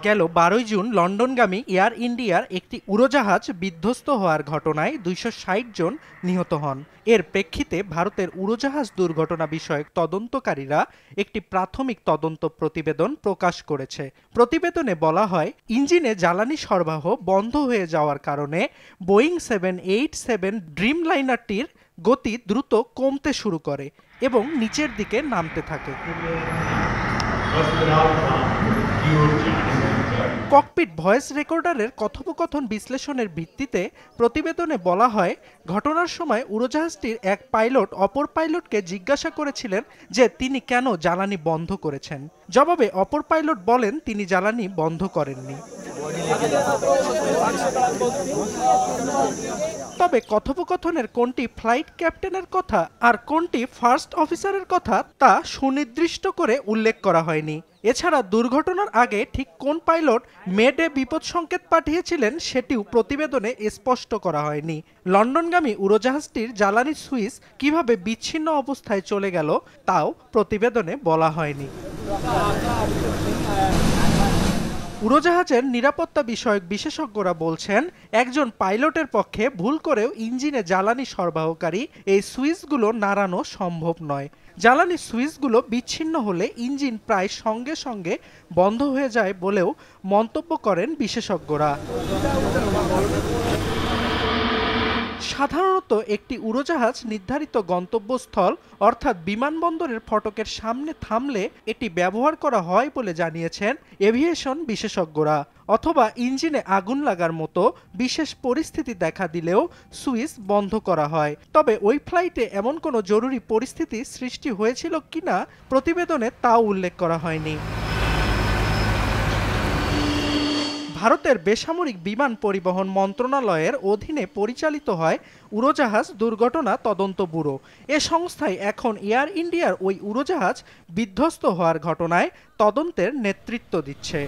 গেল 12 June লন্ডনগামী air ইন্ডিয়ার একটি উড়োজাহাজ বিধ্বস্ত হওয়ার ঘটনায় 260 জন নিহত হন। এর প্রেক্ষিতে ভারতের উড়োজাহাজ দুর্ঘটনা বিষয়ক তদন্তকারীরা একটি প্রাথমিক তদন্ত প্রতিবেদন প্রকাশ করেছে। প্রতিবেদনে বলা হয়, ইঞ্জিনে জ্বালানি সরবরাহ বন্ধ হয়ে যাওয়ার কারণে বোয়িং 787 ড্রিমলাইনারটির গতি দ্রুত কমতে শুরু করে এবং নিচের দিকে নামতে থাকে। ককপিট ভয়েস রেকর্ডারের কথোপকথন বিশ্লেষণের ভিত্তিতে প্রতিবেদনে বলা হয়, ঘটনার সময় উড়োজাহাজটির এক পাইলট অপর পাইলটকে জিজ্ঞাসা করেছিলেন যে তিনি কেন জ্বালানি বন্ধ করেছেন। জবাবে অপর পাইলট বলেন তিনি জ্বালানি বন্ধ করেননি। তবে কথোপকথনের কোনটি ফ্লাইট ক্যাপ্টেনের কথা আর কোনটি ফার্স্ট অফিসারের কথা তা সুনির্দিষ্ট করে উল্লেখ করা হয়নি। এছাড়া দুর্ঘটনার আগে ঠিক কোন পাইলট মেডে বিপদ সংকেত পাঠিয়েছিলেন সেটিও প্রতিবেদনে স্পষ্ট করা হয়নি। লন্ডনগামী উড়োজাহাজটির জ্বালানি সুইচ কিভাবে বিচ্ছিন্ন অবস্থায় চলে গেল তাও প্রতিবেদনে বলা হয়নি। উড়োজাহাজের নিরাপত্তা বিষয়ক বিশেষজ্ঞরা বলছেন, একজন পাইলটের পক্ষে ভুল করেও ইঞ্জিনে জ্বালানি সরবরাহকারী এই সুইচগুলো নাড়ানো সম্ভব নয়। জ্বালানি সুইচগুলো বিচ্ছিন্ন হলে ইঞ্জিন প্রায় সঙ্গে সঙ্গে বন্ধ হয়ে যায় বলেও মন্তব্য করেন বিশেষজ্ঞরা। সাধারণত একটি উড়োজাহাজ নির্ধারিত গন্তব্যস্থল অর্থাৎ বিমানবন্দরের ফটকের সামনে থামলে এটি ব্যবহার করা হয় বলে জানিয়েছেন এভিয়েশন বিশেষজ্ঞরা, অথবা ইঞ্জিনে আগুন লাগার মতো বিশেষ পরিস্থিতি দেখা দিলেও সুইচ বন্ধ করা হয়। তবে ওই ফ্লাইটে এমন কোনো জরুরি পরিস্থিতি সৃষ্টি হয়েছিল কিনা প্রতিবেদনে তাও উল্লেখ করা হয়নি। ভারতের বেসামরিক বিমান পরিবহন মন্ত্রণালয়ের অধীনে পরিচালিত হয় উড়োজাহাজ দুর্ঘটনা তদন্ত ব্যুরো। এ সংস্থায় এখন এয়ার ইন্ডিয়ার ওই উড়োজাহাজ বিধ্বস্ত হওয়ার ঘটনায় তদন্তের নেতৃত্ব দিচ্ছে।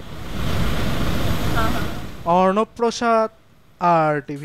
অর্ণব প্রসাদ, RTV।